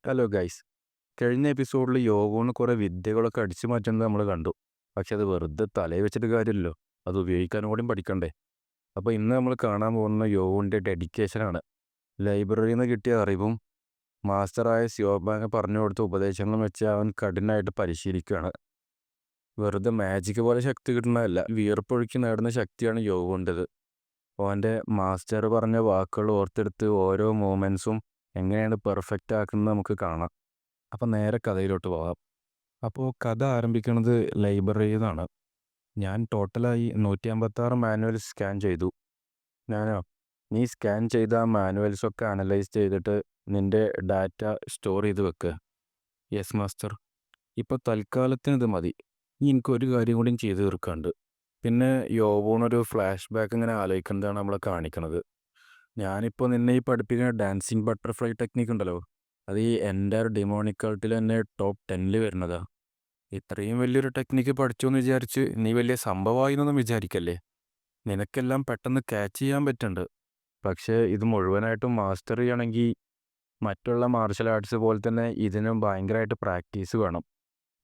Hello guys. കഴിഞ്ഞ എപ്പിസോഡിൽ യോഗോന്ന് കുറേ വിദ്യകളൊക്കെ അടിച്ചു മാറ്റുന്നത് നമ്മൾ കണ്ടു. പക്ഷെ അത് വെറുതെ തലയിൽ വെച്ചിട്ട് കാര്യമില്ലല്ലോ. അത് ഉപയോഗിക്കാനും കൂടി പഠിക്കണ്ടേ. അപ്പോൾ ഇന്ന് നമ്മൾ കാണാൻ പോകുന്ന യോഗോൻ്റെ ഡെഡിക്കേഷനാണ്. ലൈബ്രറിയിൽ നിന്ന് കിട്ടിയ അറിവും മാസ്റ്ററായ ശിവബാങ് പറഞ്ഞു കൊടുത്ത ഉപദേശങ്ങളും വെച്ച് അവൻ കഠിനമായിട്ട് പരിശീലിക്കുകയാണ്. വെറുതെ മാജിക് പോലെ ശക്തി കിട്ടുന്നതല്ല, വിയർപ്പൊഴുക്കി നേടുന്ന ശക്തിയാണ് യോഗോൻ്റെത്. അവൻ്റെ മാസ്റ്റർ പറഞ്ഞ വാക്കുകൾ ഓർത്തെടുത്ത് ഓരോ മൂമെൻറ്റ്സും എങ്ങനെയാണ് പെർഫെക്റ്റ് ആക്കുന്നത് നമുക്ക് കാണാം. അപ്പം നേരെ കഥയിലോട്ട് പോകാം. അപ്പോൾ കഥ ആരംഭിക്കുന്നത് ലൈബ്രറിയിൽ നിന്നാണ്. ഞാൻ ടോട്ടലായി 156 മാനുവൽസ് സ്കാൻ ചെയ്തു. ഞാനോ നീ സ്കാൻ ചെയ്ത ആ മാനുവൽസൊക്കെ അനലൈസ് ചെയ്തിട്ട് നിൻ്റെ ഡാറ്റ സ്റ്റോർ ചെയ്ത് വെക്കുക. Yes master. ഇപ്പോൾ തൽക്കാലത്തിന് ഇത് മതി. ഇനി എനിക്കൊരു കാര്യം കൂടിയും ചെയ്ത് തീർക്കാണ്ട്. പിന്നെ യോബോണൊരു ഫ്ലാഷ് ബാക്ക് ഇങ്ങനെ ആലോചിക്കുന്നതാണ് നമ്മളെ കാണിക്കുന്നത്. ഞാനിപ്പോൾ നിന്നെ ഈ പഠിപ്പിക്കുന്ന ഡാൻസിങ് ബട്ടർഫ്ലൈ ടെക്നിക്ക് ഉണ്ടല്ലോ, അത് ഈ എൻ്റെ ഒരു ഡിമോണിക് കൾട്ടിൽ തന്നെ ടോപ്പ് 10ൽ വരുന്നതാ. ഇത്രയും വലിയൊരു ടെക്നിക്ക് പഠിച്ചു എന്ന് വിചാരിച്ച് നീ വലിയ സംഭവമായി എന്നൊന്നും വിചാരിക്കല്ലേ. നിനക്കെല്ലാം പെട്ടെന്ന് ക്യാച്ച് ചെയ്യാൻ പറ്റുന്നുണ്ട്. പക്ഷേ ഇത് മുഴുവനായിട്ടും മാസ്റ്റർ ചെയ്യണമെങ്കിൽ മറ്റുള്ള മാർഷൽ ആർട്സ് പോലെ തന്നെ ഇതിനും ഭയങ്കരമായിട്ട് പ്രാക്ടീസ് വേണം.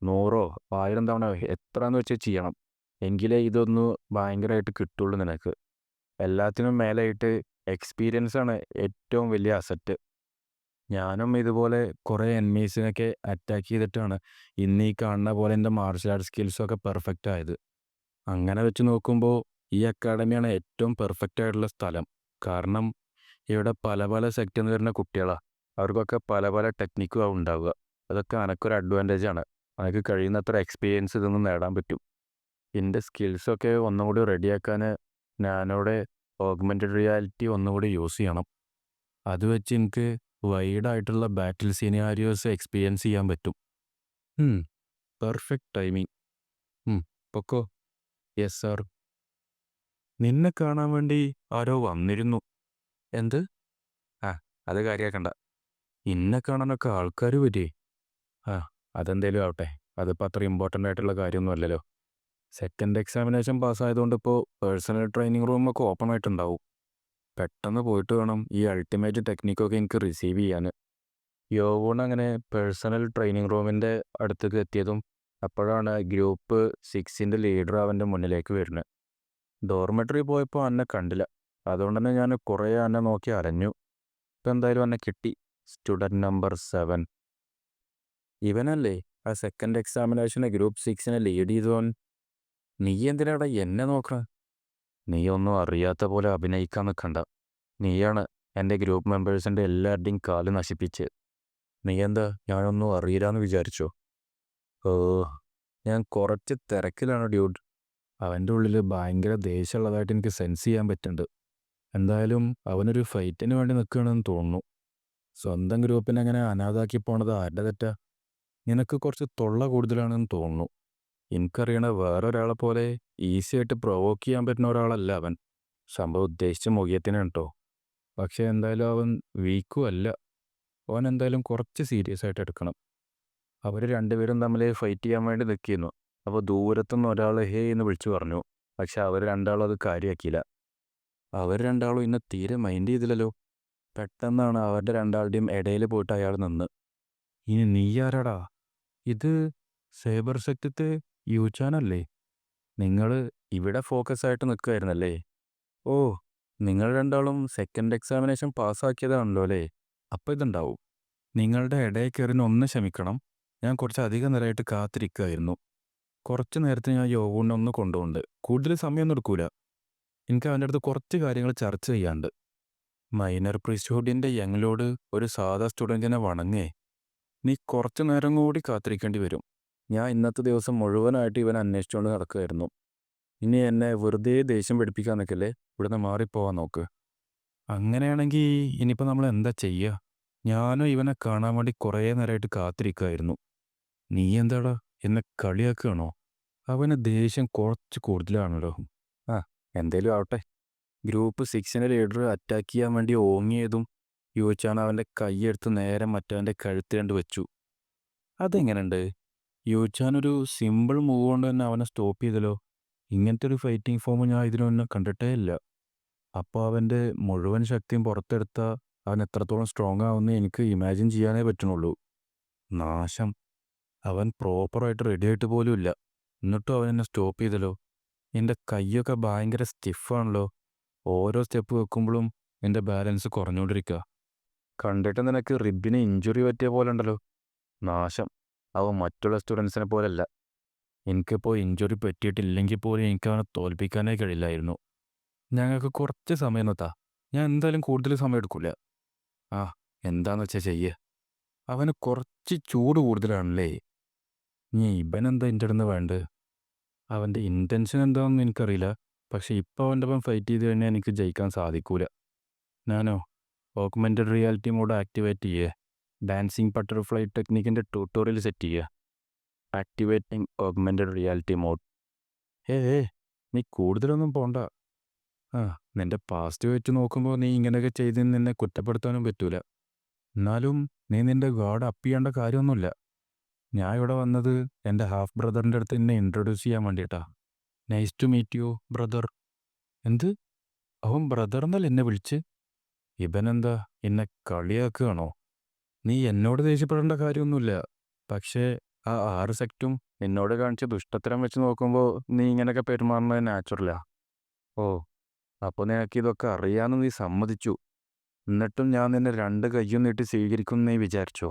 100 1000 തവണ എത്രയെന്ന് വെച്ചാൽ ചെയ്യണം. എങ്കിലേ ഇതൊന്ന് ഭയങ്കരമായിട്ട് കിട്ടുള്ളൂ നിനക്ക്. എല്ലാത്തിനും മേലായിട്ട് എക്സ്പീരിയൻസ് ആണ് ഏറ്റവും വലിയ അസറ്റ്. ഞാനും ഇതുപോലെ കുറേ എനിമീസിനൊക്കെ അറ്റാക്ക് ചെയ്തിട്ടാണ് ഇന്ന് ഈ കാണുന്ന പോലെ എൻ്റെ മാർഷൽ ആർട്സ് സ്കിൽസൊക്കെ പെർഫെക്റ്റ് ആയത്. അങ്ങനെ വെച്ച് നോക്കുമ്പോൾ ഈ അക്കാഡമിയാണ് ഏറ്റവും പെർഫെക്റ്റ് ആയിട്ടുള്ള സ്ഥലം. കാരണം ഇവിടെ പല പല സെക്ടറിൽ നിന്ന് വരുന്ന കുട്ടികളാണ്. അവർക്കൊക്കെ പല പല ടെക്നിക്കും ഉണ്ടാവുക. അതൊക്കെ അനക്കൊരു അഡ്വാൻറ്റേജ് ആണ്. അനക്ക് കഴിയുന്നത്ര എക്സ്പീരിയൻസ് ഇതൊന്നും നേടാൻ പറ്റും. എൻ്റെ സ്കിൽസൊക്കെ ഒന്നും കൂടി റെഡിയാക്കാൻ ഞാനവിടെ ഓഗ്മെൻറ്റഡ് റിയാലിറ്റി ഒന്നുകൂടി യൂസ് ചെയ്യണം. അത് വെച്ച് എനിക്ക് വൈഡായിട്ടുള്ള ബാറ്റിൽ സിനാരിയോസ് എക്സ്പീരിയൻസ് ചെയ്യാൻ പറ്റും. Perfect timing. പൊക്കോ. Yes sir. നിന്നെ കാണാൻ വേണ്ടി ആരോ വന്നിരുന്നു. എന്ത്? ആ, അത് കാര്യമാക്കണ്ട. ഇന്നെ കാണാനൊക്കെ ആൾക്കാർ വരേ. ആ, അതെന്തേലും ആവട്ടെ. അതിപ്പോൾ അത്ര ഇമ്പോർട്ടൻ്റ് ആയിട്ടുള്ള കാര്യമൊന്നും അല്ലല്ലോ. സെക്കൻഡ് എക്സാമിനേഷൻ പാസ്സായതുകൊണ്ട് ഇപ്പോൾ പേഴ്സണൽ ട്രെയിനിങ് റൂമൊക്കെ ഓപ്പൺ ആയിട്ടുണ്ടാവും. പെട്ടെന്ന് പോയിട്ട് വേണം ഈ അൾട്ടിമേറ്റ് ടെക്നിക്കൊക്കെ എനിക്ക് റിസീവ് ചെയ്യാൻ. യോവൂൺ അങ്ങനെ പേഴ്സണൽ ട്രെയിനിങ് റൂമിൻ്റെ അടുത്തേക്ക് എത്തിയതും അപ്പോഴാണ് ഗ്രൂപ്പ് 6ൻ്റെ ലീഡർ അവൻ്റെ മുന്നിലേക്ക് വരുന്നത്. ഡോർമെട്രി പോയപ്പോൾ അന്നെ കണ്ടില്ല. അതുകൊണ്ട് തന്നെ ഞാൻ കുറേ അന്നെ നോക്കി അരഞ്ഞു. ഇപ്പം എന്തായാലും എന്നെ കിട്ടി. Student number 7. ഇവനല്ലേ ആ സെക്കൻഡ് എക്സാമിനേഷന് ഗ്രൂപ്പ് 6നെ ലീഡ് ചെയ്തവൻ? നീ എന്തിനാടാ എന്നെ നോക്കണം? നീ ഒന്നും അറിയാത്ത പോലെ അഭിനയിക്കാൻ നിൽക്കണ്ട. നീയാണ് എൻ്റെ ഗ്രൂപ്പ് മെമ്പേഴ്സിൻ്റെ എല്ലാവരുടെയും കാല് നശിപ്പിച്ച്. നീ എന്താ ഞാനൊന്നും അറിയില്ലാന്ന് വിചാരിച്ചോ? ഓ, ഞാൻ കുറച്ച് തിരക്കിലാണ് ഡ്യൂഡ്. അവൻ്റെ ഉള്ളിൽ ഭയങ്കര ദേഷ്യമുള്ളതായിട്ട് എനിക്ക് സെൻസ് ചെയ്യാൻ പറ്റുന്നുണ്ട്. എന്തായാലും അവനൊരു ഫൈറ്റിന് വേണ്ടി നിൽക്കുകയാണെന്ന് തോന്നുന്നു. സ്വന്തം ഗ്രൂപ്പിനെ അങ്ങനെ അനാഥാക്കി പോണത് ആരുടെ തെറ്റാ? നിനക്ക് കുറച്ച് തൊള്ള കൂടുതലാണെന്ന് തോന്നുന്നു. എനിക്കറിയണ വേറൊരാളെ പോലെ ഈസി ആയിട്ട് പ്രൊവോക്ക് ചെയ്യാൻ പറ്റുന്ന ഒരാളല്ല അവൻ. സംഭവം ഉദ്ദേശിച്ച മുഖ്യത്തിനാണ് കേട്ടോ. പക്ഷേ എന്തായാലും അവൻ വീക്കും അല്ല. അവൻ എന്തായാലും കുറച്ച് സീരിയസ് ആയിട്ട് എടുക്കണം. അവർ രണ്ടുപേരും തമ്മിൽ ഫൈറ്റ് ചെയ്യാൻ വേണ്ടി നിൽക്കുന്നു. അപ്പോൾ ദൂരത്തുനിന്ന് ഒരാൾ ഹേ എന്ന് വിളിച്ചു പറഞ്ഞു. പക്ഷെ അവർ രണ്ടാളും അത് കാര്യമാക്കിയില്ല. അവർ രണ്ടാളും ഇന്നെ തീരെ മൈൻഡ് ചെയ്തില്ലല്ലോ. പെട്ടെന്നാണ് അവരുടെ രണ്ടാളുടെയും ഇടയിൽ പോയിട്ട് അയാൾ നിന്ന്. ഇനി നീ ആരാടാ? ഇത് സേബർ സെക്ടത്തെ യൂച്ചാനല്ലേ? നിങ്ങൾ ഇവിടെ ഫോക്കസ് ആയിട്ട് നിൽക്കുമായിരുന്നല്ലേ? ഓ, നിങ്ങൾ രണ്ടാളും സെക്കൻഡ് എക്സാമിനേഷൻ പാസ്സാക്കിയതാണല്ലോ അല്ലേ? അപ്പോൾ ഇതുണ്ടാവും. നിങ്ങളുടെ ഇടയിൽ കയറി ഒന്ന് ക്ഷമിക്കണം. ഞാൻ കുറച്ച് അധികം നേരമായിട്ട് കാത്തിരിക്കുകയായിരുന്നു. കുറച്ച് നേരത്തെ ഞാൻ യോഗൂണിനെ ഒന്ന് കൊണ്ടുപോകുന്നുണ്ട്. കൂടുതൽ സമയമൊന്നും എടുക്കൂല. എനിക്ക് അവൻ്റെ അടുത്ത് കുറച്ച് കാര്യങ്ങൾ ചർച്ച ചെയ്യാണ്ട്. മൈനർ പ്രീസ്റ്റ്ഹുഡിൻ്റെ യങ്ങിലോട് ഒരു സാധാ സ്റ്റുഡൻറ്റിനെ വണങ്ങേ. നീ കുറച്ച് നേരം കൂടി കാത്തിരിക്കേണ്ടി വരും. ഞാൻ ഇന്നത്തെ ദിവസം മുഴുവനായിട്ട് ഇവൻ അന്വേഷിച്ചുകൊണ്ട് നടക്കുകയായിരുന്നു. ഇനി എന്നെ വെറുതെ ദേഷ്യം പിടിപ്പിക്കാൻ നിൽക്കല്ലേ. ഇവിടുന്ന് മാറിപ്പോവാൻ നോക്ക്. അങ്ങനെയാണെങ്കിൽ ഇനിയിപ്പോൾ നമ്മൾ എന്താ ചെയ്യുക? ഞാനും ഇവനെ കാണാൻ വേണ്ടി കുറേ നേരമായിട്ട് കാത്തിരിക്കുകയായിരുന്നു. നീ എന്താടാ എന്നെ കളിയാക്കുകയാണോ? അവന് ദേഷ്യം കുറച്ച് കൂടുതലാണല്ലോ. ആ, എന്തേലും ആവട്ടെ. ഗ്രൂപ്പ് 6ൻ്റെ ലീഡർ അറ്റാക്ക് ചെയ്യാൻ വേണ്ടി ഓങ്ങിയതും യുവച്ചാൻ അവൻ്റെ കൈയെടുത്ത് നേരെ മറ്റവൻ്റെ കഴുത്ത് കണ്ട് വെച്ചു. അതെങ്ങനെയുണ്ട്? യുവച്ചാൻ ഒരു സിമ്പിൾ മൂവ് കൊണ്ട് തന്നെ അവനെ സ്റ്റോപ്പ് ചെയ്തല്ലോ. ഇങ്ങനത്തെ ഒരു ഫൈറ്റിംഗ് ഫോം ഞാൻ ഇതിനൊന്നും കണ്ടിട്ടേ ഇല്ല. അപ്പോൾ അവൻ്റെ മുഴുവൻ ശക്തിയും പുറത്തെടുത്താൽ അവൻ എത്രത്തോളം സ്ട്രോങ് ആവുമെന്ന് എനിക്ക് ഇമാജിൻ ചെയ്യാനേ പറ്റുന്നുള്ളൂ. നാശം. അവൻ പ്രോപ്പറായിട്ട് റെഡി ആയിട്ട് പോലും ഇല്ല. എന്നിട്ടും അവൻ എന്നെ സ്റ്റോപ്പ് ചെയ്തല്ലോ. എൻ്റെ കൈയൊക്കെ ഭയങ്കര സ്റ്റിഫാണല്ലോ. ഓരോ സ്റ്റെപ്പ് വെക്കുമ്പോഴും എൻ്റെ ബാലൻസ് കുറഞ്ഞുകൊണ്ടിരിക്കുക. കണ്ടിട്ട് നിനക്ക് റിബിന് ഇഞ്ചുറി പറ്റിയ പോലെ ഉണ്ടല്ലോ. നാശം. അവൻ മറ്റുള്ള സ്റ്റുഡൻസിനെ പോലെയല്ല. എനിക്കിപ്പോൾ ഇഞ്ചുറി പറ്റിയിട്ടില്ലെങ്കിൽ പോലും എനിക്കവനെ തോൽപ്പിക്കാനേ കഴിയില്ലായിരുന്നു. ഞങ്ങൾക്ക് കുറച്ച് സമയം നിർത്താം. ഞാൻ എന്തായാലും കൂടുതൽ സമയം എടുക്കില്ല. ആ, എന്താന്ന് വെച്ചാൽ ചെയ്യേ. അവന് കുറച്ച് ചൂട് കൂടുതലാണല്ലേ. നീ ഇവനെന്താ എൻ്റെ അടുത്ത് വേണ്ടത്? അവൻ്റെ ഇൻറ്റൻഷൻ എന്താണെന്ന് എനിക്കറിയില്ല. പക്ഷെ ഇപ്പോൾ അവൻ്റെ ഒപ്പം ഫൈറ്റ് ചെയ്ത് കഴിഞ്ഞാൽ എനിക്ക് ജയിക്കാൻ സാധിക്കൂല. ഞാനോ ഓഗ്മെൻറ്റഡ് റിയാലിറ്റി മോഡ് ആക്ടിവേറ്റ് ചെയ്യേ. ഡാൻസിങ് ബട്ടർഫ്ലൈ ടെക്നിക്കിൻ്റെ ട്യൂട്ടോറിയൽ സെറ്റ് ചെയ്യുക. Activating augmented reality mode. നീ കൂടുതലൊന്നും പോണ്ട. ആ, നിൻ്റെ പാസ്റ്റ് വെച്ച് നോക്കുമ്പോൾ നീ ഇങ്ങനെയൊക്കെ ചെയ്തതിന് നിന്നെ കുറ്റപ്പെടുത്താനും പറ്റൂല. എന്നാലും നീ നിൻ്റെ ഗാർഡ് അപ്പ് ചെയ്യേണ്ട കാര്യമൊന്നുമില്ല. ഞാൻ ഇവിടെ വന്നത് എൻ്റെ ഹാഫ് ബ്രദറിൻ്റെ അടുത്ത് എന്നെ ഇൻട്രൊഡ്യൂസ് ചെയ്യാൻ വേണ്ടിയിട്ടാ. Nice to meet you brother. എന്ത്? അവൻ ബ്രദർ എന്നല്ല എന്നെ വിളിച്ച്? ഇവനെന്താ എന്നെ കളിയാക്കുകയാണോ? നീ എന്നോട് ദേഷ്യപ്പെടേണ്ട കാര്യമൊന്നുമില്ല. പക്ഷേ ആ 6 സെക്റ്റും എന്നോട് കാണിച്ച ദുഷ്ടത്തരം വെച്ച് നോക്കുമ്പോൾ നീ ഇങ്ങനെയൊക്കെ പെരുമാറുന്നത് നാച്ചുറലാ. ഓ, അപ്പോൾ നിനക്ക് ഇതൊക്കെ അറിയാമെന്ന് നീ സമ്മതിച്ചു. എന്നിട്ടും ഞാൻ നിന്നെ 2 കയ്യും നീട്ടി സ്വീകരിക്കുമെന്ന് നീ വിചാരിച്ചോ?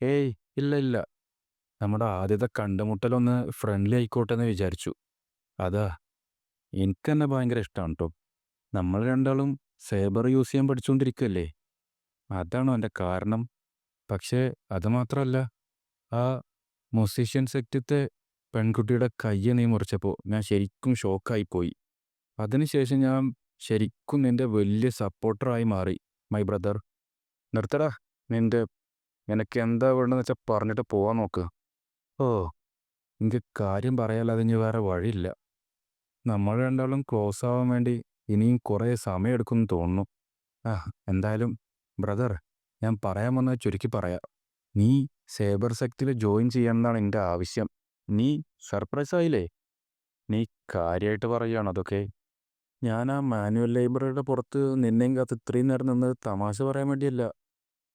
ഏയ്, ഇല്ല ഇല്ല. നമ്മുടെ ആദ്യത്തെ കണ്ടുമുട്ടലൊന്ന് ഫ്രണ്ട്ലി ആയിക്കോട്ടെ എന്ന് വിചാരിച്ചു. അതാ, എനിക്കെന്നെ ഭയങ്കര ഇഷ്ടമാണ് കേട്ടോ. നമ്മൾ രണ്ടാളും സേബർ യൂസ് ചെയ്യാൻ പഠിച്ചുകൊണ്ടിരിക്കുകയല്ലേ. അതാണോ എൻ്റെ കാരണം? പക്ഷേ അത് മാത്രമല്ല, ആ മ്യൂസീഷ്യൻ സെക്റ്റത്തെ പെൺകുട്ടിയുടെ കയ്യ് നീ മുറിച്ചപ്പോൾ ഞാൻ ശരിക്കും ഷോക്കായിപ്പോയി. അതിനുശേഷം ഞാൻ ശരിക്കും നിൻ്റെ വലിയ സപ്പോർട്ടറായി മാറി മൈ ബ്രദർ. നിർത്തടാ നിൻ്റെ. നിനക്ക് എന്താ വേണ്ടതെന്ന് വെച്ചാൽ പറഞ്ഞിട്ട് പോവാൻ നോക്ക്. ഓ, എനിക്ക് കാര്യം പറയാല്ലാതെ ഇനി വേറെ വഴിയില്ല. നമ്മൾ രണ്ടാളും ക്ലോസ് ആവാൻ വേണ്ടി ഇനിയും കുറേ സമയം എടുക്കുമെന്ന് തോന്നുന്നു. ആ, എന്തായാലും ബ്രദർ, ഞാൻ പറയാൻ വന്നത് ചുരുക്കി പറയാം. നീ സേബർ സെക്റ്റിൽ ജോയിൻ ചെയ്യണമെന്നാണ് എൻ്റെ ആവശ്യം. നീ സർപ്രൈസ് ആയില്ലേ? നീ കാര്യമായിട്ട് പറയുകയാണ് അതൊക്കെ? ഞാൻ ആ മാനുവൽ ലൈബ്രറിയുടെ പുറത്ത് നിന്നെയും കാത്ത് ഇത്രയും നേരം നിന്നത് തമാശ പറയാൻ വേണ്ടിയല്ല.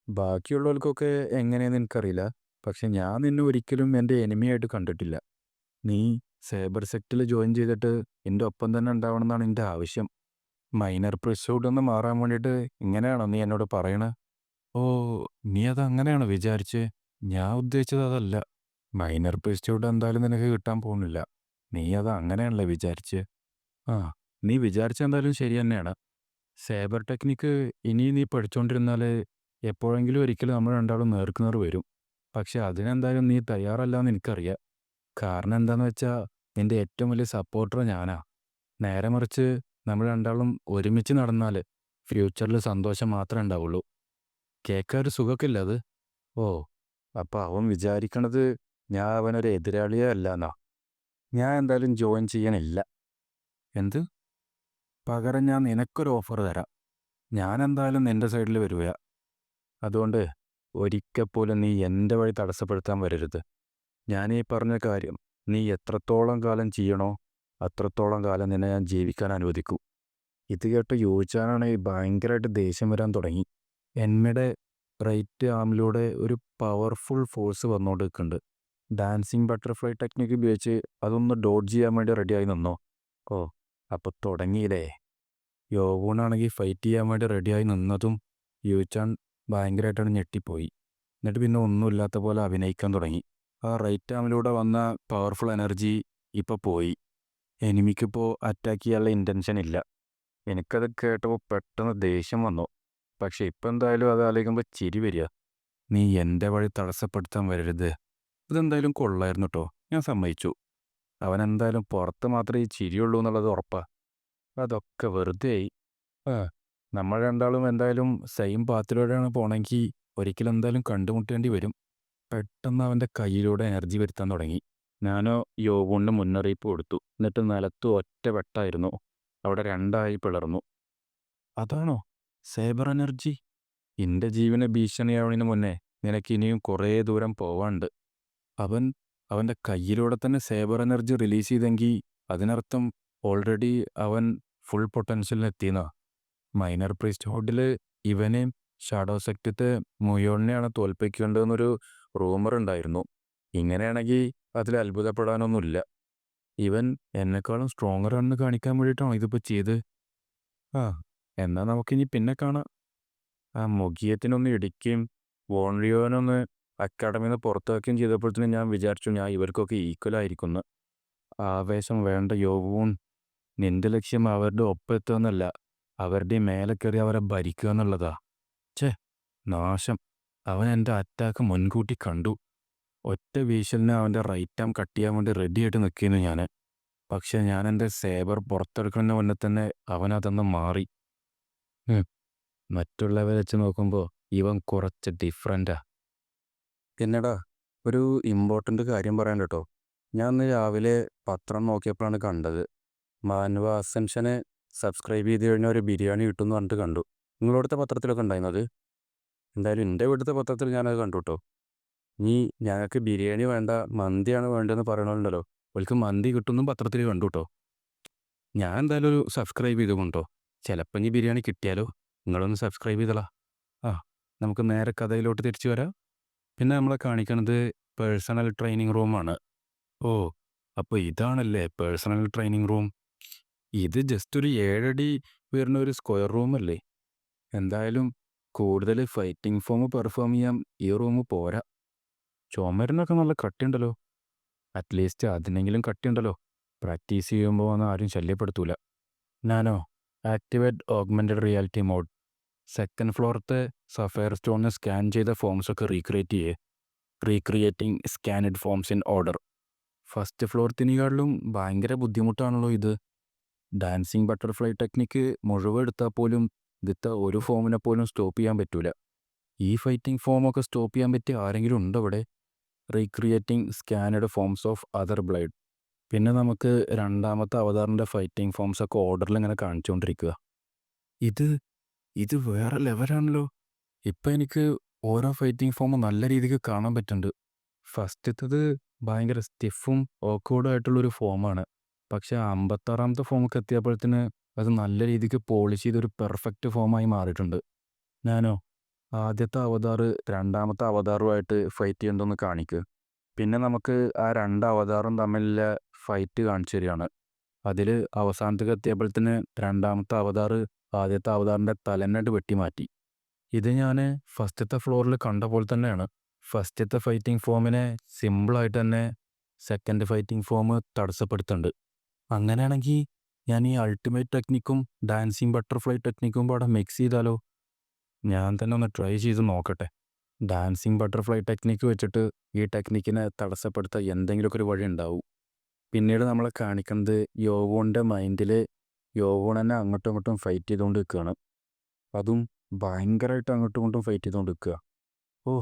ബാക്കിയുള്ളവർക്കൊക്കെ എങ്ങനെയെന്ന് എനിക്കറിയില്ല. പക്ഷെ ഞാൻ നിന്നെ ഒരിക്കലും എൻ്റെ എനിമിയായിട്ട് കണ്ടിട്ടില്ല. നീ സേബർ സെക്റ്റിൽ ജോയിൻ ചെയ്തിട്ട് എൻ്റെ ഒപ്പം തന്നെ ഉണ്ടാവണമെന്നാണ് എൻ്റെ ആവശ്യം. മൈനർ പ്രിസൂട്ട് ഒന്ന് മാറാൻ വേണ്ടിയിട്ട് ഇങ്ങനെയാണോ നീ എന്നോട് പറയണേ? ഓ, നീ അത് അങ്ങനെയാണോ വിചാരിച്ചേ? ഞാൻ ഉദ്ദേശിച്ചത് അതല്ല. മൈനർ പ്രിസ്റ്യൂട്ട് എന്തായാലും നിനക്ക് കിട്ടാൻ പോകുന്നില്ല. നീ അത് അങ്ങനെയാണല്ലേ വിചാരിച്ച്? ആ, നീ വിചാരിച്ച എന്തായാലും ശരി തന്നെയാണ്. സേബർ ടെക്നിക്ക് ഇനി നീ പഠിച്ചുകൊണ്ടിരുന്നാൽ എപ്പോഴെങ്കിലും ഒരിക്കലും നമ്മൾ രണ്ടാളും നേർക്കുനേർ വരും. പക്ഷെ അതിനെന്തായാലും നീ തയ്യാറല്ലാന്ന് എനിക്കറിയാം. കാരണം എന്താണെന്ന് വെച്ചാൽ നിൻ്റെ ഏറ്റവും വലിയ സപ്പോർട്ടർ ഞാനാ. നേരെ മറിച്ച് നമ്മൾ രണ്ടാളും ഒരുമിച്ച് നടന്നാൽ ഫ്യൂച്ചറിൽ സന്തോഷം മാത്രമേ ഉണ്ടാവുള്ളൂ. കേൾക്കാൻ ഒരു സുഖമൊക്കെ അത്. ഓ, അപ്പോൾ അവൻ വിചാരിക്കണത് ഞാൻ അവനൊരു എതിരാളിയേ അല്ല എന്നാ. ഞാൻ എന്തായാലും ജോയിൻ ചെയ്യാനില്ല. എന്ത്? പകരം ഞാൻ നിനക്കൊരു ഓഫർ തരാം. ഞാൻ എന്തായാലും നിൻ്റെ സൈഡിൽ വരുക. അതുകൊണ്ട് ഒരിക്കൽ പോലും നീ എൻ്റെ വഴി തടസ്സപ്പെടുത്താൻ വരരുത്. ഞാൻ ഈ പറഞ്ഞ കാര്യം നീ എത്രത്തോളം കാലം ചെയ്യണോ അത്രത്തോളം കാലം നിന്നെ ഞാൻ ജീവിക്കാൻ അനുവദിക്കും. ഇത് കേട്ട് യോജിച്ചാനാണെങ്കിൽ ഭയങ്കരമായിട്ട് ദേഷ്യം വരാൻ തുടങ്ങി. എൻ്റെ റൈറ്റ് ആമിലൂടെ ഒരു പവർഫുൾ ഫോഴ്സ് വന്നുകൊണ്ട് നിൽക്കുന്നുണ്ട്. ഡാൻസിങ് ബട്ടർഫ്ലൈ ടെക്നിക്ക് ഉപയോഗിച്ച് അതൊന്ന് ഡോഡ്ജ് ചെയ്യാൻ വേണ്ടി റെഡിയായി നിന്നോ. ഓ, അപ്പോൾ തുടങ്ങിയില്ലേ. യോവൂണാണെങ്കിൽ ഫൈറ്റ് ചെയ്യാൻ വേണ്ടി റെഡിയായി നിന്നതും യൂച്ചാൻ ഭയങ്കരമായിട്ടാണ് ഞെട്ടിപ്പോയി. എന്നിട്ട് പിന്നെ ഒന്നുമില്ലാത്ത പോലെ അഭിനയിക്കാൻ തുടങ്ങി. ആ റൈറ്റ് ആമിലൂടെ വന്ന പവർഫുൾ എനർജി ഇപ്പോൾ പോയി. എനിമിക്കിപ്പോൾ അറ്റാക്ക് ചെയ്യാനുള്ള ഇൻറ്റൻഷൻ ഇല്ല. എനിക്കത് കേട്ടപ്പോൾ പെട്ടെന്ന് ദേഷ്യം വന്നു. പക്ഷെ ഇപ്പം എന്തായാലും അത് ആലോചിക്കുമ്പോൾ ചിരി വരിക. നീ എൻ്റെ വഴി തടസ്സപ്പെടുത്താൻ വരരുത്. ഇതെന്തായാലും കൊള്ളായിരുന്നു കേട്ടോ. ഞാൻ സമ്മതിച്ചു. അവനെന്തായാലും പുറത്ത് മാത്രമേ ഈ ചിരിയുള്ളൂ എന്നുള്ളത് ഉറപ്പാ. അതൊക്കെ വെറുതെ ആയി. ആ, നമ്മൾ രണ്ടാളും എന്തായാലും സെയിം പാത്തിലൂടെയാണ് പോണെങ്കിൽ ഒരിക്കലും എന്തായാലും കണ്ടുമുട്ടേണ്ടി വരും. പെട്ടെന്ന് അവൻ്റെ കയ്യിലൂടെ എനർജി വരുത്താൻ തുടങ്ങി. ഞാനോ യോവൂണിന് മുന്നറിയിപ്പ് കൊടുത്തു. എന്നിട്ട് നിലത്ത് ഒറ്റ വെട്ടായിരുന്നു. അവിടെ 2ആയി പിളർന്നു. അതാണോ സേബർ എനർജി? എൻ്റെ ജീവന് ഭീഷണിയാവുന്നതിന് മുന്നേ നിനക്ക് ഇനിയും കുറേ ദൂരം പോവാണ്ട്. അവൻ്റെ കയ്യിലൂടെ തന്നെ സേബർ എനർജി റിലീസ് ചെയ്തെങ്കിൽ അതിനർത്ഥം ഓൾറെഡി അവൻ ഫുൾ പൊട്ടൻഷ്യലിനെത്തിയെന്നാ. മൈനർ പ്രീസ്റ്റ് ഹുഡിൽ ഇവനെയും ഷാഡോ സെക്റ്റത്തെ മുയോണിനെയാണ് തോൽപ്പിക്കേണ്ടതെന്നൊരു റൂമർ ഉണ്ടായിരുന്നു. ഇങ്ങനെയാണെങ്കിൽ അതിൽ അത്ഭുതപ്പെടാനൊന്നുമില്ല. ഇവൻ എന്നെക്കാളും സ്ട്രോങ്ങർ ആണെന്ന് കാണിക്കാൻ വേണ്ടിയിട്ടാണോ ഇതിപ്പോൾ ചെയ്ത്? ആ, എന്നാൽ നമുക്കിനി പിന്നെ കാണാം. ആ മുഖിയത്തിനൊന്ന് ഇടിക്കുകയും വോൺലിയോനൊന്ന് അക്കാഡമിയിൽ നിന്ന് പുറത്താക്കുകയും ചെയ്തപ്പോഴത്തേനും ഞാൻ വിചാരിച്ചു ഞാൻ ഇവർക്കൊക്കെ ഈക്വൽ ആയിരിക്കുന്നു. ആവേശം വേണ്ട യോവും. നിന്റെ ലക്ഷ്യം അവരുടെ ഒപ്പെത്തുക എന്നല്ല, അവരുടെ മേലെ കയറി അവരെ ഭരിക്കുക എന്നുള്ളതാ. ഛേ, നാശം. അവൻ എൻ്റെ അറ്റാക്ക് മുൻകൂട്ടി കണ്ടു. ഒറ്റ വീശലിന് അവൻ്റെ റൈറ്റ് ആം കട്ട് ചെയ്യാൻ വേണ്ടി റെഡിയായിട്ട് നിൽക്കുന്നു ഞാൻ. പക്ഷെ ഞാൻ എൻ്റെ സേബർ പുറത്തെടുക്കുന്ന മുന്നേ തന്നെ അവൻ അതൊന്ന് മാറി. മറ്റുള്ളവരെ വെച്ച് നോക്കുമ്പോൾ ഇവൻ കുറച്ച് ഡിഫറൻറ്റാ. പിന്നെടാ, ഒരു ഇമ്പോർട്ടൻ്റ് കാര്യം പറയാൻ കേട്ടോ. ഞാൻ ഇന്ന് രാവിലെ പത്രം നോക്കിയപ്പോഴാണ് കണ്ടത്, മാൻവ അസെൻഷനെ സബ്സ്ക്രൈബ് ചെയ്ത് കഴിഞ്ഞാൽ ഒരു ബിരിയാണി കിട്ടുമെന്ന് പറഞ്ഞിട്ട് കണ്ടു. നിങ്ങളോടുത്തെ പത്രത്തിലൊക്കെ ഉണ്ടായിരുന്നത്? എന്തായാലും എൻ്റെ വീട്ടിലത്തെ പത്രത്തിൽ ഞാനത് കണ്ടു കേട്ടോ. നീ ഞങ്ങൾക്ക് ബിരിയാണി വേണ്ട, മന്തിയാണ് വേണ്ടതെന്ന് പറയണമല്ലോ. അവർക്ക് മന്തി കിട്ടുമെന്നും പത്രത്തിൽ കണ്ടു കേട്ടോ. ഞാൻ എന്തായാലും ഒരു സബ്സ്ക്രൈബ് ചെയ്ത് കൊണ്ടോ. ചിലപ്പോൾ ഇനി ബിരിയാണി കിട്ടിയാലോ. നിങ്ങളൊന്ന് സബ്സ്ക്രൈബ് ചെയ്തോളാം. ആ, നമുക്ക് നേരെ കഥയിലോട്ട് തിരിച്ചു വരാം. പിന്നെ നമ്മളെ കാണിക്കണത് പേഴ്സണൽ ട്രെയിനിങ് റൂമാണ്. ഓ, അപ്പോൾ ഇതാണല്ലേ പേഴ്സണൽ ട്രെയിനിങ് റൂം. ഇത് ജസ്റ്റ് ഒരു 7 അടി വരുന്ന ഒരു സ്ക്വയർ റൂമല്ലേ. എന്തായാലും കൂടുതൽ ഫൈറ്റിംഗ് ഫോം പെർഫോം ചെയ്യാൻ ഈ റൂം പോരാ. ചുമരിനൊക്കെ നല്ല കട്ടിയുണ്ടല്ലോ. അറ്റ്ലീസ്റ്റ് അതിനെങ്കിലും കട്ടിയുണ്ടല്ലോ. പ്രാക്ടീസ് ചെയ്യുമ്പോൾ ഒന്നും ആരും ശല്യപ്പെടുത്തൂല. ഞാനോ activate augmented reality mode. Second ഫ്ലോറത്തെ സഫയർ സ്റ്റോണിന് സ്കാൻ ചെയ്ത ഫോംസൊക്കെ റീക്രിയേറ്റ് ചെയ്യേ. Recreating scanned forms in order. First ഫ്ലോറത്തിനേക്കാളിലും ഭയങ്കര ബുദ്ധിമുട്ടാണല്ലോ ഇത്. ഡാൻസിങ് ബട്ടർഫ്ലൈ ടെക്നിക്ക് മുഴുവൻ എടുത്താൽ പോലും ഇതിത്തെ ഒരു ഫോമിനെ പോലും സ്റ്റോപ്പ് ചെയ്യാൻ പറ്റൂല. ഈ ഫൈറ്റിംഗ് ഫോമൊക്കെ സ്റ്റോപ്പ് ചെയ്യാൻ പറ്റിയ ആരെങ്കിലും ഉണ്ടോ ഇവിടെ? Recreating scanned forms of other blade. പിന്നെ നമുക്ക് രണ്ടാമത്തെ അവതാറിൻ്റെ ഫൈറ്റിംഗ് ഫോംസൊക്കെ ഓർഡറിൽ ഇങ്ങനെ കാണിച്ചുകൊണ്ടിരിക്കുക. ഇത് വേറെ ലെവലാണല്ലോ. ഇപ്പം എനിക്ക് ഓരോ ഫൈറ്റിംഗ് ഫോമും നല്ല രീതിക്ക് കാണാൻ പറ്റുന്നുണ്ട്. ഫസ്റ്റത്തത് ഭയങ്കര സ്റ്റിഫും ഓക്വേർഡും ആയിട്ടുള്ളൊരു ഫോമാണ്. പക്ഷേ 56ാമത്തെ ഫോമൊക്കെ എത്തിയപ്പോഴത്തേന് അത് നല്ല രീതിക്ക് പോളിഷ് ചെയ്തൊരു പെർഫെക്റ്റ് ഫോമായി മാറിയിട്ടുണ്ട്. ഞാനോ ആദ്യത്തെ അവതാർ രണ്ടാമത്തെ അവതാറുമായിട്ട് ഫൈറ്റ് ചെയ്യണമെന്ന് കാണിക്കുക. പിന്നെ നമുക്ക് ആ 2 അവതാറും തമ്മിലുള്ള ഫൈറ്റ് കാണിച്ചു തരികയാണ്. അതിൽ അവസാനത്തേക്ക് എത്തിയപ്പോഴത്തേന് രണ്ടാമത്തെ അവതാർ ആദ്യത്തെ അവതാറിൻ്റെ തലനായിട്ട് വെട്ടിമാറ്റി. ഇത് ഞാൻ ഫസ്റ്റത്തെ ഫ്ലോറിൽ കണ്ട പോലെ തന്നെയാണ്. ഫസ്റ്റത്തെ ഫൈറ്റിംഗ് ഫോമിനെ സിമ്പിളായിട്ട് തന്നെ സെക്കൻഡ് ഫൈറ്റിംഗ് ഫോം തടസ്സപ്പെടുത്തുന്നുണ്ട്. അങ്ങനെയാണെങ്കിൽ ഞാൻ ഈ അൾട്ടിമേറ്റ് ടെക്നിക്കും ഡാൻസിങ് ബട്ടർഫ്ലൈ ടെക്നിക്കും പാടെ മിക്സ് ചെയ്താലോ? ഞാൻ തന്നെ ഒന്ന് ട്രൈ ചെയ്ത് നോക്കട്ടെ. ഡാൻസിങ് ബട്ടർഫ്ലൈ ടെക്നിക്ക് വെച്ചിട്ട് ഈ ടെക്നിക്കിനെ തടസ്സപ്പെടുത്താൻ എന്തെങ്കിലുമൊക്കെ ഒരു വഴി ഉണ്ടാവും. പിന്നീട് നമ്മളെ കാണിക്കുന്നത് യോവോൻ്റെ മൈൻഡിൽ യോവോൺ തന്നെ അങ്ങോട്ടും ഇങ്ങോട്ടും ഫൈറ്റ് ചെയ്തുകൊണ്ട് നിൽക്കുകയാണ്. അതും ഭയങ്കരമായിട്ട് അങ്ങോട്ടും ഇങ്ങോട്ടും ഫൈറ്റ് ചെയ്തുകൊണ്ട് നിൽക്കുക. ഓ,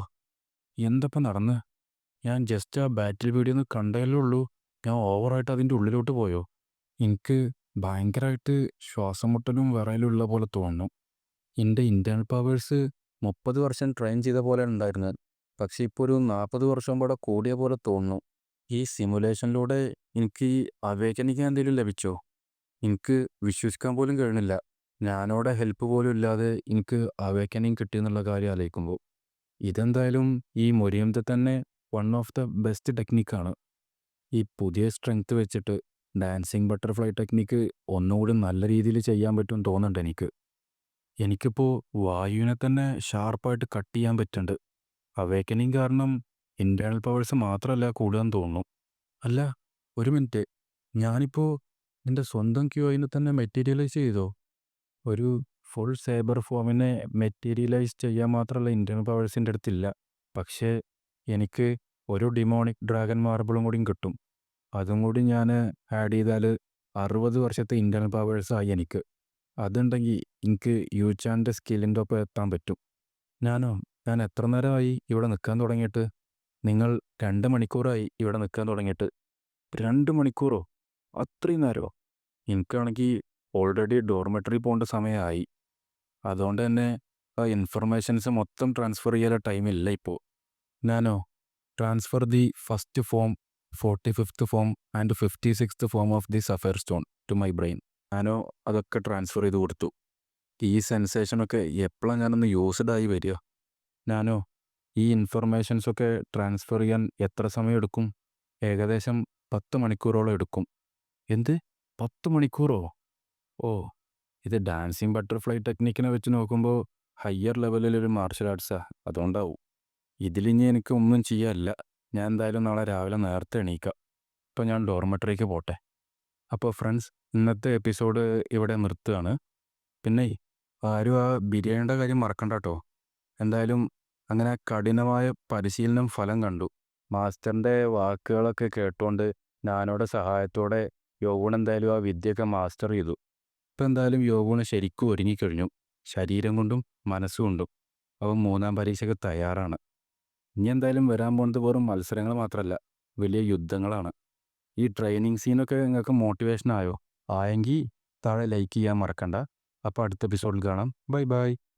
എന്തപ്പം നടന്ന്? ഞാൻ ജസ്റ്റ് ആ ബാറ്റിൽ വീഡിയോ ഒന്ന് കണ്ടല്ലേ ഉള്ളൂ. ഞാൻ ഓവറായിട്ട് അതിൻ്റെ ഉള്ളിലോട്ട് പോയോ? എനിക്ക് ഭയങ്കരമായിട്ട് ശ്വാസം മുട്ടലും വിറയലും ഉള്ള പോലെ തോന്നുന്നു. എൻ്റെ ഇൻറ്റേർണൽ പവേഴ്സ് 30 വർഷം ട്രെയിൻ ചെയ്ത പോലെ ഉണ്ടായിരുന്നത്. പക്ഷേ ഇപ്പോൾ ഒരു 40 വർഷം കൂടെ കൂടിയ പോലെ തോന്നുന്നു. ഈ സിമുലേഷനിലൂടെ എനിക്ക് അവേക്കനിങ് എന്തെങ്കിലും ലഭിച്ചോ? എനിക്ക് വിശ്വസിക്കാൻ പോലും കഴിയണില്ല. ഞാനോടെ ഹെൽപ്പ് പോലും ഇല്ലാതെ എനിക്ക് അവേക്കനിങ് കിട്ടിയെന്നുള്ള കാര്യം ആലോചിക്കുമ്പോൾ. ഇതെന്തായാലും ഈ മൊരിയത്തെ തന്നെ വൺ ഓഫ് ദ ബെസ്റ്റ് ടെക്നിക്കാണ്. ഈ പുതിയ സ്ട്രെങ്ത് വെച്ചിട്ട് ഡാൻസിങ് ബട്ടർഫ്ലൈ ടെക്നിക്ക് ഒന്നുകൂടി നല്ല രീതിയിൽ ചെയ്യാൻ പറ്റുമെന്ന് തോന്നുന്നുണ്ട് എനിക്ക്. എനിക്കിപ്പോൾ വായുവിനെ തന്നെ ഷാർപ്പായിട്ട് കട്ട് ചെയ്യാൻ പറ്റുന്നുണ്ട്. അവേക്കനിങ് കാരണം ഇൻറ്റേർണൽ പവേഴ്സ് മാത്രമല്ല കൂടുകയെന്ന് തോന്നുന്നു. അല്ല, ഒരു മിനിറ്റ്. ഞാനിപ്പോൾ എൻ്റെ സ്വന്തം ക്യൂയിനെ തന്നെ മെറ്റീരിയലൈസ് ചെയ്തോ? ഒരു ഫുൾ സേബർ ഫോമിനെ മെറ്റീരിയലൈസ് ചെയ്യാൻ മാത്രമല്ല ഇൻറ്റേർണൽ പവേഴ്സിൻ്റെ അടുത്തില്ല. പക്ഷേ എനിക്ക് ഒരു ഡിമോണിക് ഡ്രാഗൺ മാർബിളും കൂടിയും കിട്ടും. അതും കൂടി ഞാൻ ആഡ് ചെയ്താൽ 60 വർഷത്തെ ഇൻറ്റേർണൽ പവേഴ്സായി എനിക്ക്. അതുണ്ടെങ്കിൽ എനിക്ക് യൂച്ചാൻ്റെ സ്കില്ലിൻ്റെ ഒപ്പം എത്താൻ പറ്റും. ഞാൻ എത്ര നേരമായി ഇവിടെ നിൽക്കാൻ തുടങ്ങിയിട്ട്? നിങ്ങൾ 2 മണിക്കൂറായി ഇവിടെ നിൽക്കാൻ തുടങ്ങിയിട്ട്. 2 മണിക്കൂറോ? അത്രയും നേരമോ? എനിക്കാണെങ്കിൽ ഓൾറെഡി ഡോർമെട്രി പോകേണ്ട സമയമായി. അതുകൊണ്ട് തന്നെ ആ ഇൻഫർമേഷൻസ് മൊത്തം ട്രാൻസ്ഫർ ചെയ്യാനുള്ള ടൈമില്ല ഇപ്പോൾ. Transfer the first form, 45th form and 56th form of the sapphire stone to my brain. അതൊക്കെ ട്രാൻസ്ഫർ ചെയ്ത് കൊടുത്തു. ഈ സെൻസേഷനൊക്കെ എപ്പോഴാണ് ഞാനൊന്ന് യൂസ്ഡ് ആയി വരിക? ഈ ഇൻഫർമേഷൻസൊക്കെ ട്രാൻസ്ഫർ ചെയ്യാൻ എത്ര സമയം എടുക്കും? ഏകദേശം 10 മണിക്കൂറോളം എടുക്കും. എന്ത്? 10 മണിക്കൂറോ? ഓ! ഇത് ഡാൻസിങ് ബട്ടർഫ്ലൈ ടെക്നിക്കിനെ വെച്ച് നോക്കുമ്പോൾ ഹയ്യർ ലെവലിലൊരു മാർഷൽ ആർട്സാ. അതുകൊണ്ടാവും. ഇതിലിനി എനിക്ക് ഒന്നും ചെയ്യാനില്ല. ഞാൻ എന്തായാലും നാളെ രാവിലെ നേരത്തെ എണീക്കാം. ഇപ്പം ഞാൻ ഡോർമെട്രിക്ക് പോട്ടെ. അപ്പോൾ ഫ്രണ്ട്സ്, ഇന്നത്തെ എപ്പിസോഡ് ഇവിടെ നിർത്തുകയാണ്. പിന്നെ ആരും ആ ബിരിയാണിയുടെ കാര്യം മറക്കണ്ട കേട്ടോ. എന്തായാലും അങ്ങനെ കഠിനമായ പരിശീലനം ഫലം കണ്ടു. മാസ്റ്ററിൻ്റെ വാക്കുകളൊക്കെ കേട്ടുകൊണ്ട് ഞാനോടെ സഹായത്തോടെ യോഗൂൺ എന്തായാലും ആ വിദ്യയൊക്കെ മാസ്റ്റർ ചെയ്തു. ഇപ്പം എന്തായാലും യോഗൂണ് ശരിക്കും ഒരുങ്ങിക്കഴിഞ്ഞു. ശരീരം കൊണ്ടും മനസ്സുകൊണ്ടും അവൻ 3ാം പരീക്ഷയ്ക്ക് തയ്യാറാണ്. ഇനി എന്തായാലും വരാൻ പോകുന്നത് വെറും മത്സരങ്ങൾ മാത്രമല്ല, വലിയ യുദ്ധങ്ങളാണ്. ഈ ട്രെയിനിങ് സീനൊക്കെ നിങ്ങൾക്ക് മോട്ടിവേഷൻ ആയോ? ആയെങ്കിൽ താഴെ ലൈക്ക് ചെയ്യാൻ മറക്കണ്ട. അപ്പോൾ അടുത്ത എപ്പിസോഡിൽ കാണാം. Bye bye.